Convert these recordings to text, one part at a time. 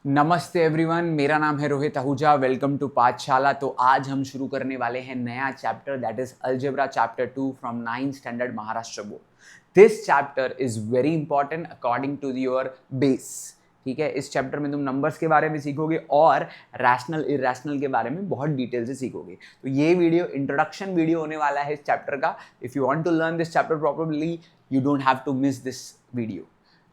नमस्ते एवरीवन, मेरा नाम है रोहित आहूजा। वेलकम टू पाठशाला। तो आज हम शुरू करने वाले हैं नया chapter, that is algebra chapter 2 from 9th standard Maharashtra board. This chapter is very important according to your base. ठीक है, इस चैप्टर में तुम नंबर्स के बारे में सीखोगे और रैशनल इरेशनल के बारे में बहुत डिटेल से सीखोगे। तो ये वीडियो इंट्रोडक्शन वीडियो होने वाला है इस चैप्टर का। If you want to learn this chapter properly, you don't have to miss this video.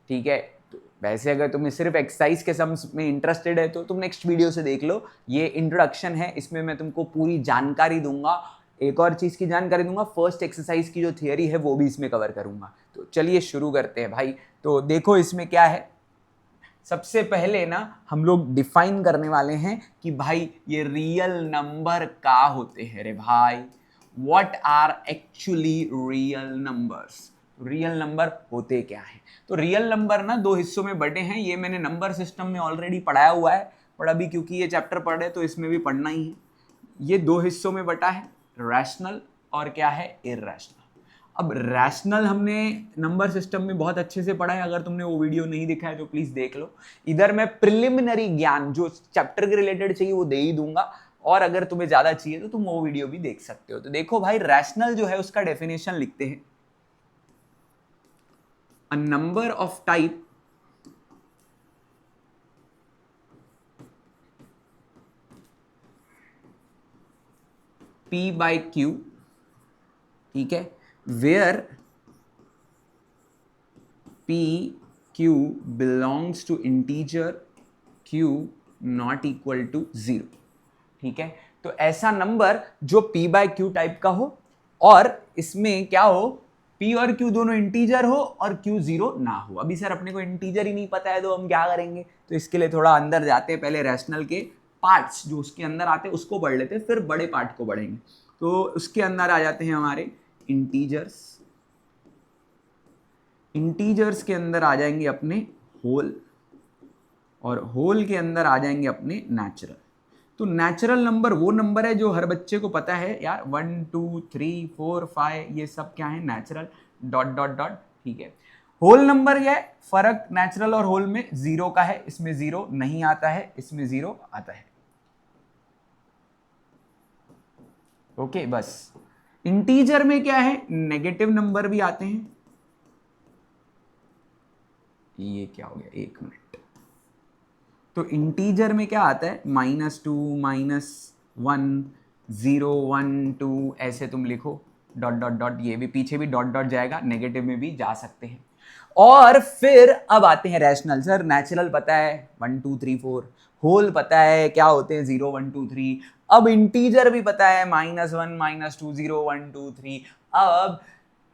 ठीक है, तो वैसे अगर तुम्हें सिर्फ एक्सरसाइज के सम्स में इंटरेस्टेड है तो तुम नेक्स्ट वीडियो से देख लो। ये इंट्रोडक्शन है, इसमें मैं तुमको पूरी जानकारी दूंगा। एक और चीज़ की जानकारी दूंगा, फर्स्ट एक्सरसाइज की जो थियरी है वो भी इसमें कवर करूंगा। तो चलिए शुरू करते हैं भाई। तो देखो इसमें क्या है, सबसे पहले ना हम लोग डिफाइन करने वाले हैं कि भाई ये रियल नंबर का होते हैं रे भाई। What are actually real numbers? Real number होते क्या है? तो रियल नंबर ना दो हिस्सों में बटे हैं। ये मैंने नंबर सिस्टम में ऑलरेडी पढ़ाया हुआ है, पर अभी क्योंकि ये चैप्टर पढ़े तो इसमें भी पढ़ना ही है। ये दो हिस्सों में बटा है, रैशनल और क्या है, इरैशनल। अब रैशनल हमने नंबर सिस्टम में बहुत अच्छे से पढ़ा है। अगर तुमने वो वीडियो नहीं देखा है तो प्लीज देख लो। इधर मैं प्रिलिमिनरी ज्ञान जो चैप्टर के रिलेटेड चाहिए वो दे ही दूंगा, और अगर तुम्हें ज्यादा चाहिए तो तुम वो वीडियो भी देख सकते हो। तो देखो भाई, रैशनल जो है उसका डेफिनेशन लिखते हैं। A number of type P by Q, ठीक है, where P Q belongs to integer Q not equal to 0। ठीक है, तो ऐसा नंबर जो P by Q टाइप का हो और इसमें क्या हो, P और Q दोनों इंटीजर हो और Q 0 ना हो। अभी सर अपने को इंटीजर ही नहीं पता है तो हम क्या करेंगे? तो इसके लिए थोड़ा अंदर जाते हैं, पहले रैशनल के पार्ट्स जो उसके अंदर आते हैं उसको पढ़ लेते हैं, फिर बड़े पार्ट को पढ़ेंगे। तो उसके अंदर आ जाते हैं हमारे इंटीजर्स। इंटीजर्स के अंदर आ जाएंगे अपने होल, और होल के अंदर आ जाएंगे अपने नेचुरल। तो नेचुरल नंबर वो नंबर है जो हर बच्चे को पता है यार, 1 2 3 4 5 ये सब क्या है, नेचुरल डॉट डॉट डॉट। ठीक है, होल नंबर ये फर्क नेचुरल और होल में जीरो का है, इसमें जीरो नहीं आता है, इसमें जीरो आता है। ओके बस। इंटीजर में क्या है, नेगेटिव नंबर भी आते हैं। ये क्या हो गया, एक मिनट। तो इंटीजर में क्या आता है, -2 -1 0 1 2 ऐसे तुम लिखो, डॉट डॉट डॉट। ये भी पीछे भी डॉट डॉट जाएगा, नेगेटिव में भी जा सकते हैं। और फिर अब आते हैं रैशनल। सर नेचुरल पता है 1 2 3 4, होल पता है क्या होते हैं 0 1 2 3, अब इंटीजर भी पता है -1 -2 0 1 2 3। अब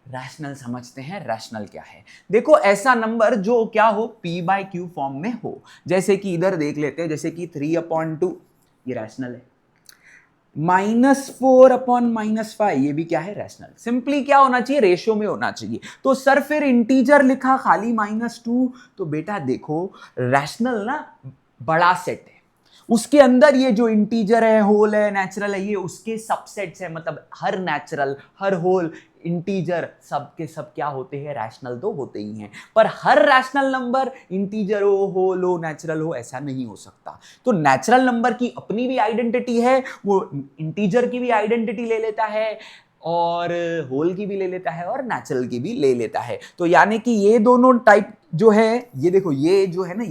रैशनल समझते हैं, रैशनल क्या है। देखो ऐसा नंबर जो क्या हो, P बाय Q फॉर्म में हो। जैसे कि इधर देख लेते हैं, जैसे कि 3/2 ये रैशनल है, -4/-5 ये भी क्या है, रैशनल। सिंपली क्या होना चाहिए, रेशियो में होना चाहिए। तो सर फिर इंटीजर लिखा खाली -2, तो बेटा देखो रैशनल ना बड़ा सेट है, उसके अंदर ये जो इंटीजर है, होल है, नेचुरल है, ये उसके सबसेट्स है। मतलब हर नेचुरल, हर होल, इंटीजर सब के सब क्या होते हैं, रैशनल तो होते ही हैं। पर हर रैशनल नंबर इंटीजर हो, होल हो, नेचुरल हो, ऐसा नहीं हो सकता। तो नेचुरल नंबर की अपनी भी आइडेंटिटी है, वो इंटीजर की भी आइडेंटिटी ले लेता है, और होल की भी ले लेता है, और नेचुरल की भी ले लेता है। तो यानी कि ये दोनों टाइप जो है, ये देखो ये जो है ना,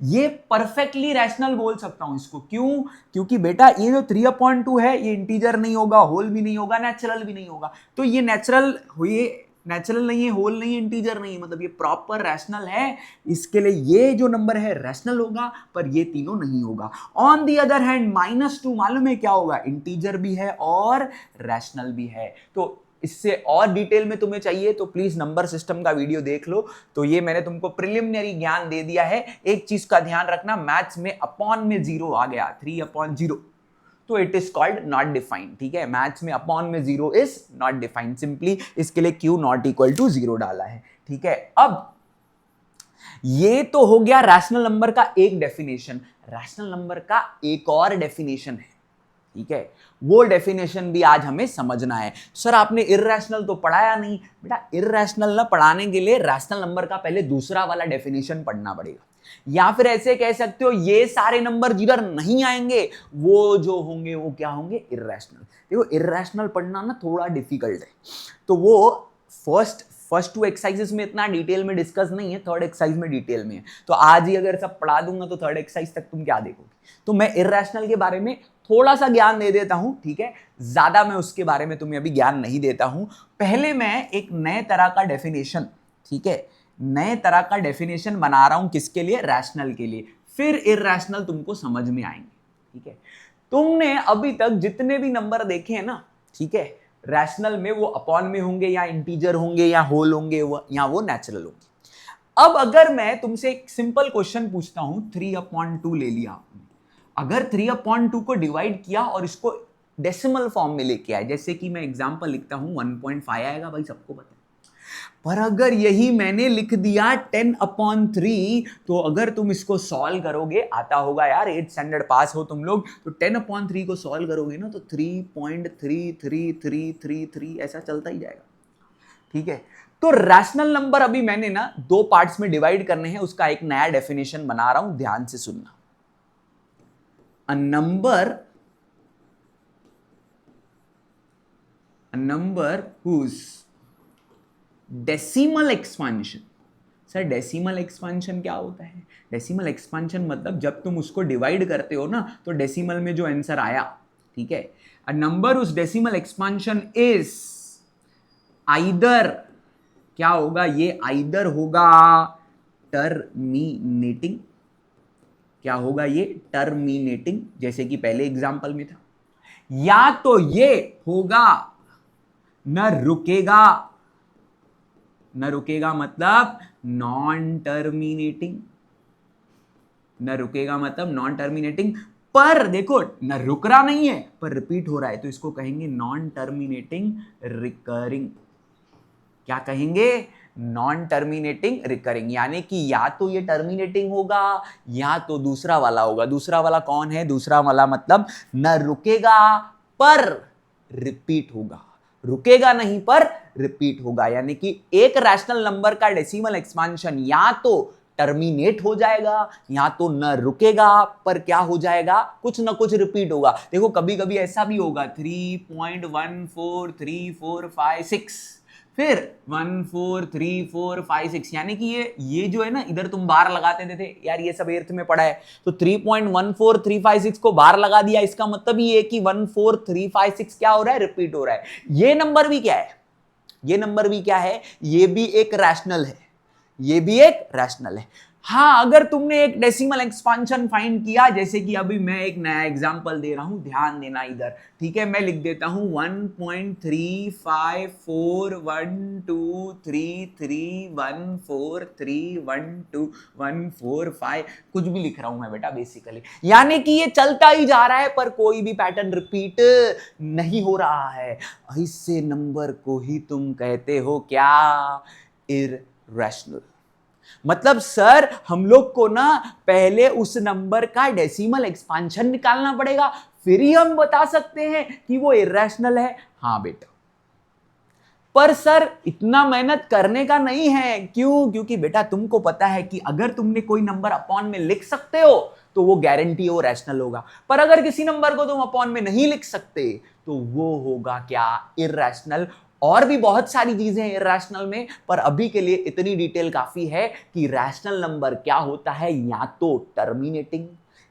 ये परफेक्टली रैशनल बोल सकता हूं इसको। क्यों? क्योंकि बेटा ये जो 3/2 है ये इंटीजर नहीं होगा, होल भी नहीं होगा, नेचुरल भी नहीं होगा। तो ये नेचुरल हुई, नेचुरल नहीं है, होल नहीं है, इंटीजर नहीं है, मतलब ये प्रॉपर रैशनल है। इसके लिए ये जो नंबर है रैशनल होगा, पर ये तीनों नहीं होगा। ऑन दी अदर हैंड -2 मालूम है क्या होगा, इंटीजर भी है और रैशनल भी है। तो इससे और डिटेल में तुम्हें चाहिए तो प्लीज नंबर सिस्टम का वीडियो देख लो। तो ये मैंने तुमको प्रिलिमिनरी ज्ञान दे दिया है। एक चीज का ध्यान रखना, मैथ्स में अपॉन में 0 आ गया, 3/0, तो it is called not defined. ठीक है, मैथ्स में अपॉन में 0 इज नॉट डिफाइंड, सिंपली इसके लिए Q नॉट इक्वल टू 0 डाला है। ठीक है, अब ये तो हो गया रैशनल नंबर का एक डेफिनेशन। रैशनल नंबर का एक और डेफिनेशन है, ठीक है, वो डेफिनेशन भी आज हमें समझना है। सर आपने इर्रेशनल तो पढ़ाया नहीं। बेटा इर्रेशनल ना पढ़ाने के लिए रैशनल नंबर का पहले दूसरा वाला डेफिनेशन पढ़ना पड़ेगा, या फिर ऐसे कह सकते हो ये सारे नंबर जिधर नहीं आएंगे वो जो होंगे वो क्या होंगे, इर्रेशनल। देखो इर्रेशनल पढ़ना ना थोड़ा डिफिकल्ट है, तो वो फर्स्ट टू एक्सरसाइजेस में इतना डिटेल में डिस्कस नहीं है, थर्ड एक्सरसाइज में डिटेल में है। तो आज ही अगर सब पढ़ा दूंगा तो थर्ड एक्सरसाइज तक तुम क्या देखोगे। तो मैं इर्रेशनल के बारे में थोड़ा सा ज्ञान दे देता हूं, ठीक है, ज्यादा मैं उसके बारे में तुम्हें अभी ज्ञान नहीं देता हूं। पहले मैं एक नए तरह का डेफिनेशन, ठीक है, नए तरह का डेफिनेशन बना रहा हूं, किसके लिए, रैशनल के लिए, फिर इर्रेशनल तुमको समझ में आएंगे। ठीक है, तुमने अभी तक जितने भी नंबर देखे हैं ना, ठीक है, रैशनल में वो अपॉन में होंगे या इंटीजर होंगे या होल होंगे या वो नेचुरल होंगे। अब अगर मैं तुमसे एक सिंपल क्वेश्चन पूछता हूं, 3/2 ले लिया आपने, अगर 3/2 को डिवाइड किया और इसको डेसिमल फॉर्म में लेके आए, जैसे कि मैं एग्जांपल लिखता हूं 1.5 आएगा, भाई सबको पता है। पर अगर यही मैंने लिख दिया 10/3, तो अगर तुम इसको सॉल्व करोगे, आता होगा यार 8th स्टैंडर्ड पास हो तुम लोग, तो 10/3 को सॉल्व करोगे ना तो 3.3333 ऐसा चलता ही जाएगा। ठीक है, तो रैशनल नंबर अभी मैंने ना 2 पार्ट्स में डिवाइड करने हैं, उसका एक नया डेफिनेशन बना रहा हूं, ध्यान से सुनना। A number whose decimal expansion. Sir decimal expansion क्या होता है? डेसिमल एक्सपांशन मतलब जब तुम उसको डिवाइड करते हो ना तो डेसिमल में जो आंसर आया, ठीक है, अ नंबर उस डेसिमल एक्सपांशन इज आइदर, क्या होगा ये, आइदर होगा टर्मिनेटिंग, क्या होगा ये, टर्मिनेटिंग, जैसे कि पहले एग्जांपल में था, या तो ये होगा न रुकेगा, न रुकेगा मतलब नॉन टर्मिनेटिंग, न रुकेगा मतलब नॉन टर्मिनेटिंग, पर देखो न रुक रहा नहीं है पर रिपीट हो रहा है, तो इसको कहेंगे नॉन टर्मिनेटिंग रिकरिंग। क्या कहेंगे? नॉन टर्मिनेटिंग रिकरिंग, यानी कि या तो ये टर्मिनेटिंग होगा या तो दूसरा वाला होगा। दूसरा वाला कौन है? दूसरा वाला मतलब न रुकेगा पर रिपीट होगा, रुकेगा नहीं पर रिपीट होगा, यानी कि एक रैशनल नंबर का डेसिमल एक्सपांशन या तो टर्मिनेट हो जाएगा या तो न रुकेगा पर क्या हो जाएगा, कुछ ना कुछ रिपीट होगा। देखो कभी कभी ऐसा भी होगा 3.143456, फिर 14345 यानी कि ये जो है ना, इधर तुम बार लगाते थे यार, ये सब एर्थ में पड़ा है, तो 3.14356 को बार लगा दिया, इसका मतलब ये है कि 14356 क्या हो रहा है, रिपीट हो रहा है। ये नंबर भी क्या है, ये नंबर भी क्या है, ये भी एक रैशनल है, ये भी एक रैशनल है। हाँ, अगर तुमने एक डेसिमल एक्सपांशन फाइंड किया, जैसे कि अभी मैं एक नया एग्जांपल दे रहा हूं, ध्यान देना इधर, ठीक है, मैं लिख देता हूं 1.354123314312145145, कुछ भी लिख रहा हूं मैं बेटा बेसिकली, यानी कि ये चलता ही जा रहा है पर कोई भी पैटर्न रिपीट नहीं हो रहा है। ऐसे नंबर को ही तुम कहते हो क्या, इररेशनल। मतलब सर हम लोग को ना पहले उस नंबर का डेसिमल एक्सपांशन निकालना पड़ेगा, फिर ही हम बता सकते हैं कि वो इररेशनल है। हाँ बेटा, पर सर इतना मेहनत करने का नहीं है। क्यों? क्योंकि बेटा तुमको पता है कि अगर तुमने कोई नंबर अपॉन में लिख सकते हो तो वो गारंटी हो रैशनल होगा, पर अगर किसी नंबर को तुम अपॉन में नहीं लिख सकते तो वो होगा क्या, इररेशनल। और भी बहुत सारी चीजें हैं इररेशनल में, पर अभी के लिए इतनी डिटेल काफी है कि रैशनल नंबर क्या होता है, या तो टर्मिनेटिंग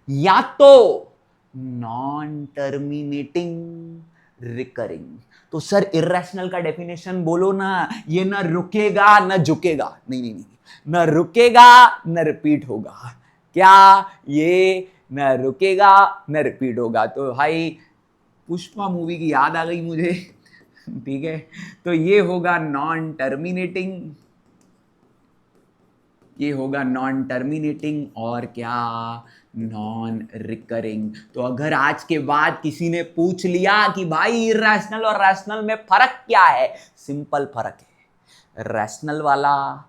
या तो नॉन टर्मिनेटिंग रिकरिंग। तो सर इररेशनल का डेफिनेशन बोलो ना, ये ना रुकेगा ना झुकेगा, नहीं, ना रुकेगा न रिपीट होगा, क्या ये न रुकेगा न रिपीट होगा। तो भाई पुष्पा मूवी की याद आ गई मुझे, ठीक है, तो ये होगा नॉन टर्मिनेटिंग, ये होगा नॉन टर्मिनेटिंग और क्या, नॉन रिकरिंग। तो अगर आज के बाद किसी ने पूछ लिया कि भाई इररेशनल और रैशनल में फर्क क्या है, सिंपल फर्क है, रैशनल वाला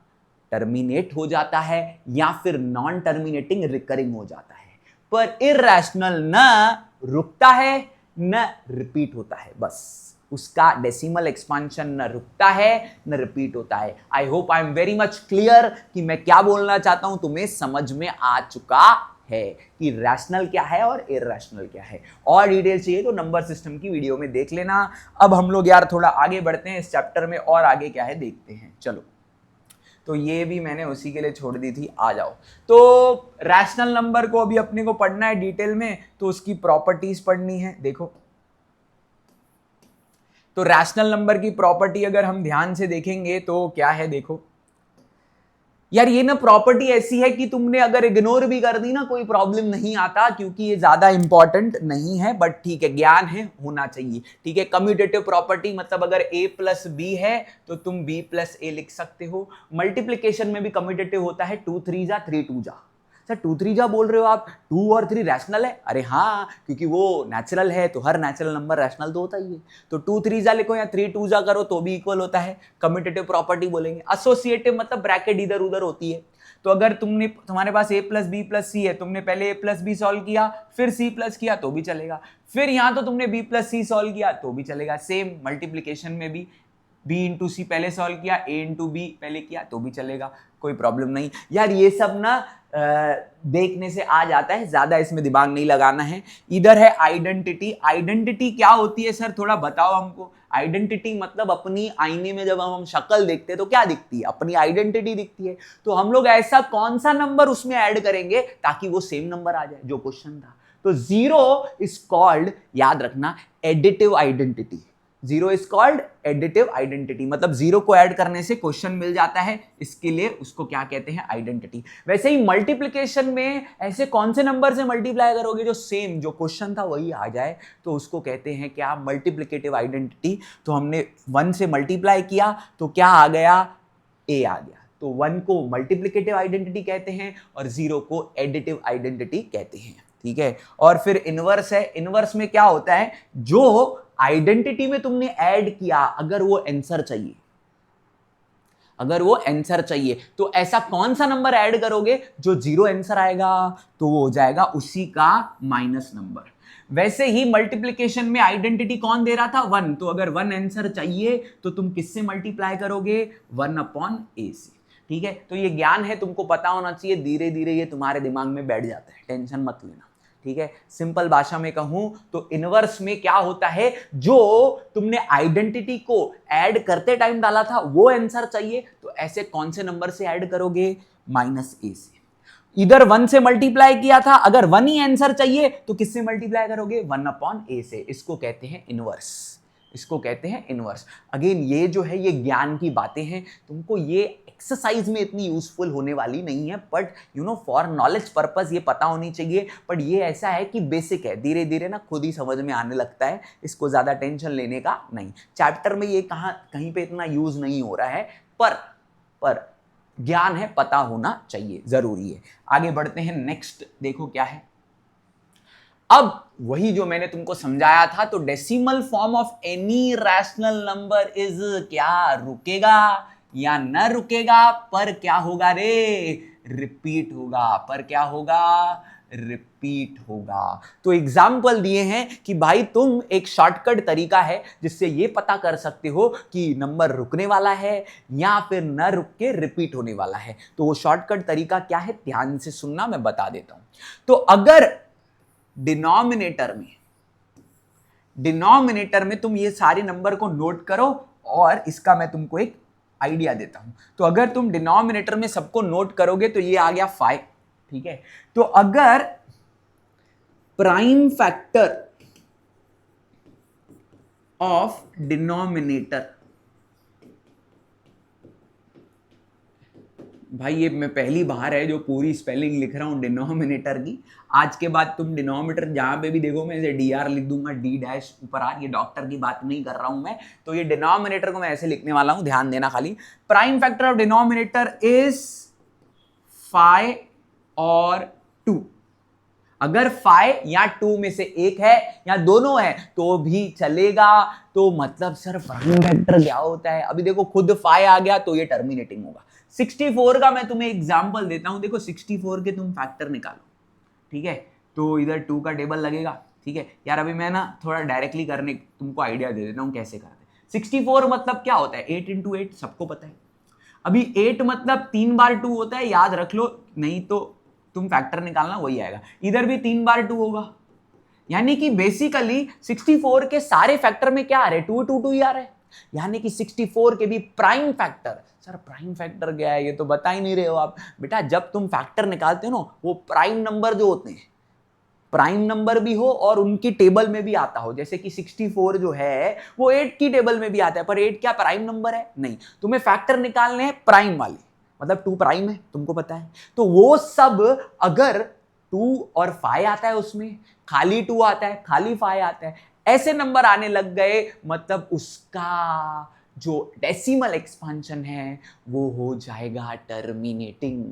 टर्मिनेट हो जाता है या फिर नॉन टर्मिनेटिंग रिकरिंग हो जाता है, पर इररेशनल ना रुकता है न रिपीट होता है, बस उसका डेसिमल एक्सपांशन न रुकता है न रिपीट होता है। I hope I am very much clear कि मैं क्या बोलना चाहता हूं, तुम्हें समझ में आ चुका है कि रैशनल क्या है और इरैशनल क्या है। और डिटेल चाहिए तो नंबर सिस्टम की वीडियो में देख लेना। अब हम लोग यार थोड़ा आगे बढ़ते हैं इस चैप्टर में, और आगे क्या है देखते हैं। चलो, तो ये भी मैंने उसी के लिए छोड़ दी थी, आ जाओ। तो रैशनल नंबर को अभी अपने को पढ़ना है डिटेल में, तो उसकी प्रॉपर्टीज पढ़नी है। देखो, तो रैशनल नंबर की प्रॉपर्टी अगर हम ध्यान से देखेंगे तो क्या है, देखो यार, ये ना प्रॉपर्टी ऐसी है कि तुमने अगर इग्नोर भी कर दी ना कोई प्रॉब्लम नहीं आता, क्योंकि ये ज्यादा इंपॉर्टेंट नहीं है, बट ठीक है, ज्ञान है, होना चाहिए। ठीक है, कम्यूटेटिव प्रॉपर्टी मतलब अगर a प्लस बी है तो तुम b प्लस ए लिख सकते हो। मल्टीप्लीकेशन में भी कम्यूटेटिव होता है, 2 3 जा 3 2 जा। सर 2 3 जा बोल रहे हो आप, 2 और 3 रैशनल है? अरे हाँ, क्योंकि वो नेचुरल है, तो हर नेचुरल नंबर रैशनल तो होता ही है। तो 2 3 जा लिखो या 3 2 जा करो तो भी इक्वल होता है, कम्यूटेटिव प्रॉपर्टी बोलेंगे। एसोसिएटिव मतलब ब्रैकेट इधर उधर होती है। तो अगर तुम्हारे पास a प्लस बी प्लस सी है, तुमने पहले a प्लस बी सॉल्व किया फिर c प्लस किया तो भी चलेगा, फिर यहां तो तुमने b प्लस सी सॉल्व किया तो भी चलेगा। सेम मल्टीप्लीकेशन में भी b इंटू सी पहले सॉल्व किया, a इंटू बी पहले किया तो भी चलेगा, कोई प्रॉब्लम नहीं। यार ये सब ना देखने से आ जाता है, ज्यादा इसमें दिमाग नहीं लगाना है। इधर है आइडेंटिटी। आइडेंटिटी क्या होती है सर, थोड़ा बताओ हमको। आइडेंटिटी मतलब अपनी आईने में जब हम शक्ल देखते हैं तो क्या दिखती है, अपनी आइडेंटिटी दिखती है। तो हम लोग ऐसा कौन सा नंबर उसमें ऐड करेंगे ताकि वो सेम नंबर आ जाए जो क्वेश्चन था। तो 0 इज कॉल्ड, याद रखना, additive identity. 0 is called additive identity, मतलब 0 को ऐड करने से क्वेश्चन मिल जाता है, इसके लिए उसको क्या कहते हैं, आइडेंटिटी। वैसे ही मल्टीप्लिकेशन में ऐसे कौन से नंबर से मल्टीप्लाई करोगे जो सेम जो क्वेश्चन था वही आ जाए, तो उसको कहते हैं क्या, मल्टीप्लिकेटिव आइडेंटिटी। तो हमने 1 से मल्टीप्लाई किया तो क्या आ गया, a आ गया। तो 1 को मल्टीप्लिकेटिव आइडेंटिटी कहते हैं और 0 को एडिटिव आइडेंटिटी कहते हैं। ठीक है, और फिर इनवर्स है। इनवर्स में क्या होता है, जो आइडेंटिटी में तुमने ऐड किया, अगर वो आंसर चाहिए, अगर वो आंसर चाहिए तो ऐसा कौन सा नंबर ऐड करोगे जो 0 आंसर आएगा, तो वो हो जाएगा उसी का माइनस नंबर। वैसे ही मल्टीप्लिकेशन में आइडेंटिटी कौन दे रहा था, 1, तो अगर 1 आंसर चाहिए तो तुम किससे मल्टीप्लाई करोगे, 1 अपॉन a से। ठीक है, तो ये ज्ञान है, तुमको पता होना चाहिए, धीरे धीरे ये तुम्हारे दिमाग में बैठ जाता है, टेंशन मत लेना। ठीक है, सिंपल भाषा में कहूं तो इनवर्स में क्या होता है, जो तुमने आइडेंटिटी को ऐड करते टाइम डाला था वो आंसर चाहिए, तो ऐसे कौन से नंबर से ऐड करोगे, माइनस a से। इधर 1 से मल्टीप्लाई किया था, अगर 1 ही आंसर चाहिए तो किससे मल्टीप्लाई करोगे, 1 अपॉन a से। इसको कहते हैं इनवर्स, इसको कहते हैं इनवर्स। अगेन ये जो है ये ज्ञान की बातें हैं, तुमको ये एक्सरसाइज में इतनी यूजफुल होने वाली नहीं है, but you know for knowledge purpose ये पता होनी चाहिए। बट ये ऐसा है कि बेसिक है, धीरे धीरे ना खुद ही समझ में आने लगता है, इसको ज्यादा टेंशन लेने का नहीं। चैप्टर में ये कहीं पे इतना यूज नहीं हो रहा है, पर ज्ञान है, पता होना चाहिए, जरूरी है। आगे बढ़ते हैं, नेक्स्ट देखो क्या है। अब वही जो मैंने तुमको समझाया था, तो decimal form of any rational number is क्या, रुकेगा या न रुकेगा, पर क्या होगा रे, रिपीट होगा। पर क्या होगा, रिपीट होगा। तो एग्जाम्पल दिए हैं कि भाई तुम एक शॉर्टकट तरीका है जिससे ये पता कर सकते हो कि नंबर रुकने वाला है या फिर न रुक के रिपीट होने वाला है। तो वो शॉर्टकट तरीका क्या है, ध्यान से सुनना, मैं बता देता हूं। तो अगर डिनोमिनेटर में तुम ये सारे नंबर को नोट करो, और इसका मैं तुमको एक आइडिया देता हूं। तो अगर तुम डिनोमिनेटर में सबको नोट करोगे तो ये आ गया 5। ठीक है, तो अगर प्राइम फैक्टर ऑफ डिनोमिनेटर, भाई ये मैं पहली बार है जो पूरी स्पेलिंग लिख रहा हूं डिनोमिनेटर की। आज के बाद तुम डिनोमिनेटर जहां पे भी देखो मैं इसे dr लिख दूंगा, d डैश ऊपर आर, ये डॉक्टर की बात नहीं कर रहा हूं मैं। तो ये डिनोमिनेटर को मैं ऐसे लिखने वाला हूं, ध्यान देना खाली। Prime factor of denominator is 5 और 2। अगर 5 या 2 में से एक है या दोनों है तो भी चलेगा। तो मतलब सर प्राइम फैक्टर क्या होता है, अभी देखो खुद 5 आ गया तो ये टर्मिनेटिंग होगा। 64 का मैं तुम्हें एग्जांपल देता हूं, देखो 64 के तुम फैक्टर निकालो। ठीक है, तो इधर 2 का टेबल लगेगा, ठीक है यार, अभी मैं ना थोड़ा डायरेक्टली करने तुमको आइडिया दे देता हूँ कैसे करते हैं। 64 मतलब क्या होता है, 8 इंटू 8 सबको पता है। अभी 8 मतलब 3 बार 2 होता है, याद रख लो, नहीं तो तुम फैक्टर निकालना वही आएगा। इधर भी 3 बार 2 होगा, यानी कि बेसिकली 64 के सारे फैक्टर में क्या आ रहे हैं, 2 2 2 ही आ रहे हैं। यानी कि 64 के भी prime factor, sir prime factor क्या है ये तो बता ही नहीं रहे हो आप। बेटा जब तुम फैक्टर निकालते हो ना, वो प्राइम नंबर जो होते हैं, प्राइम नंबर भी हो और उनकी टेबल में भी आता हो, जैसे कि 64 जो है वो 8 की टेबल में भी आता है, पर 8 क्या प्राइम नंबर है? नहीं। तुम्हें फैक्टर निकालने हैं प्राइम वाले, मतलब 2 प्राइम है, तुमको पता है। तो वो सब अगर 2 और 5 आता है, उसमें खाली 2 आता है, खाली 5 आता है, ऐसे नंबर आने लग गए, मतलब उसका जो डेसिमल एक्सपांशन है वो हो जाएगा टर्मिनेटिंग।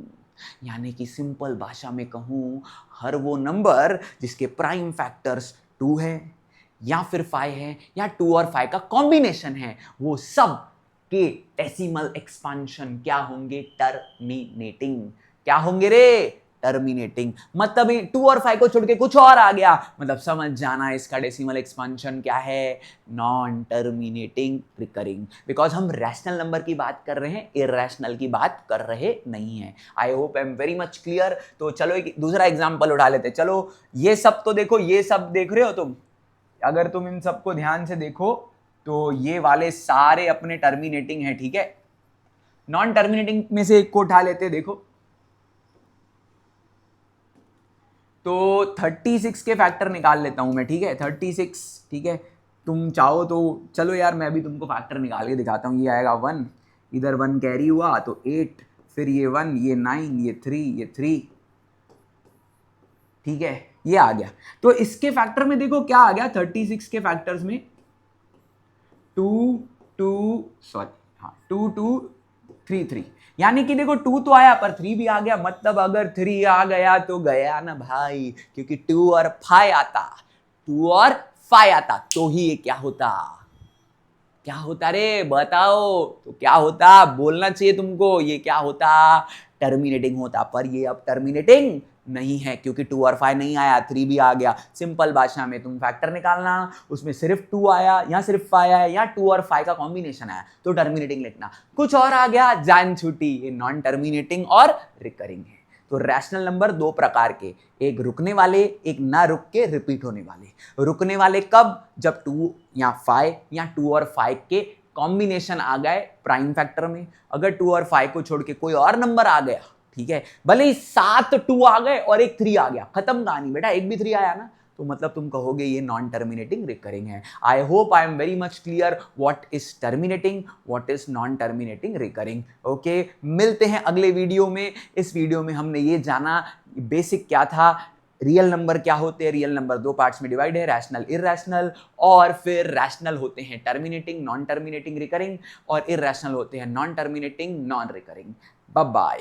यानी कि सिंपल भाषा में कहूं, हर वो नंबर जिसके प्राइम फैक्टर्स 2 है या फिर 5 है या 2 और 5 का कॉम्बिनेशन है, वो सब के डेसिमल एक्सपांशन क्या होंगे, टर्मिनेटिंग। क्या होंगे रे? टर्मिनेटिंग। मतलब 2 और 5 को छोड़ के कुछ और आ गया, मतलब समझ जाना इसका डेसिमल एक्सपांशन क्या है, नॉन टर्मिनेटिंग रिकरिंग। बिकॉज हम रैशनल नंबर की बात कर रहे हैं, इरैशनल की बात कर रहे नहीं है। I hope I am very much clear. तो चलो एक दूसरा एग्जांपल उठा लेते। चलो ये सब तो देखो, ये सब देख रहे हो तुम, अगर तुम इन सबको ध्यान से देखो तो ये वाले सारे अपने टर्मिनेटिंग है, ठीक है। नॉन टर्मिनेटिंग में से एक को उठा लेते, देखो तो 36 के फैक्टर निकाल लेता हूं मैं, ठीक है 36, ठीक है। तुम चाहो तो चलो यार मैं भी तुमको फैक्टर निकाल के दिखाता हूं। ये आएगा 1, इधर 1 कैरी हुआ तो 8, फिर ये 1, ये 9, ये 3, ये 3, ठीक है, ये आ गया। तो इसके फैक्टर में देखो क्या आ गया, 36 के फैक्टर्स में 2 2 सॉरी हाँ 2 2 3 3, यानी कि देखो 2 तो आया पर 3 भी आ गया। मतलब अगर 3 आ गया तो गया ना भाई, क्योंकि 2 और 5 आता, 2 और 5 आता तो ही ये क्या होता, क्या होता रे बताओ, तो क्या होता बोलना चाहिए तुमको, ये क्या होता, टर्मिनेटिंग होता। पर ये अब टर्मिनेटिंग नहीं है, क्योंकि 2 और 5 नहीं आया, 3 भी आ गया। सिंपल भाषा में तुम फैक्टर निकालना, उसमें सिर्फ 2 आया या सिर्फ 5 आया या 2 और 5 का कॉम्बिनेशन आया तो टर्मिनेटिंग लिखना। कुछ और आ गया, जान छूटी, ये नॉन टर्मिनेटिंग और रिकरिंग है। तो रैशनल नंबर 2 प्रकार के, एक रुकने वाले, एक ना रुक के रिपीट होने वाले। रुकने वाले कब, जब 2 या 5 या 2 और 5 के कॉम्बिनेशन आ गए प्राइम फैक्टर में। अगर 2 और 5 को छोड़ के कोई और नंबर आ गया, ठीक है, भले ही 7 2 आ गए और एक 3 आ गया, खत्म कहानी बेटा, एक भी 3 आया ना तो मतलब तुम कहोगे ये नॉन टर्मिनेटिंग रिकरिंग है। I hope I am very much clear what is terminating, what is non terminating recurring. Okay, मिलते हैं अगले वीडियो में। इस वीडियो में हमने ये जाना बेसिक क्या था, रियल नंबर क्या होते हैं, रियल नंबर 2 पार्ट्स में डिवाइड है, रैशनल इरैशनल, और फिर रैशनल होते हैं टर्मिनेटिंग नॉन टर्मिनेटिंग रिकरिंग, और इरैशनल होते हैं non terminating non recurring. Bye bye.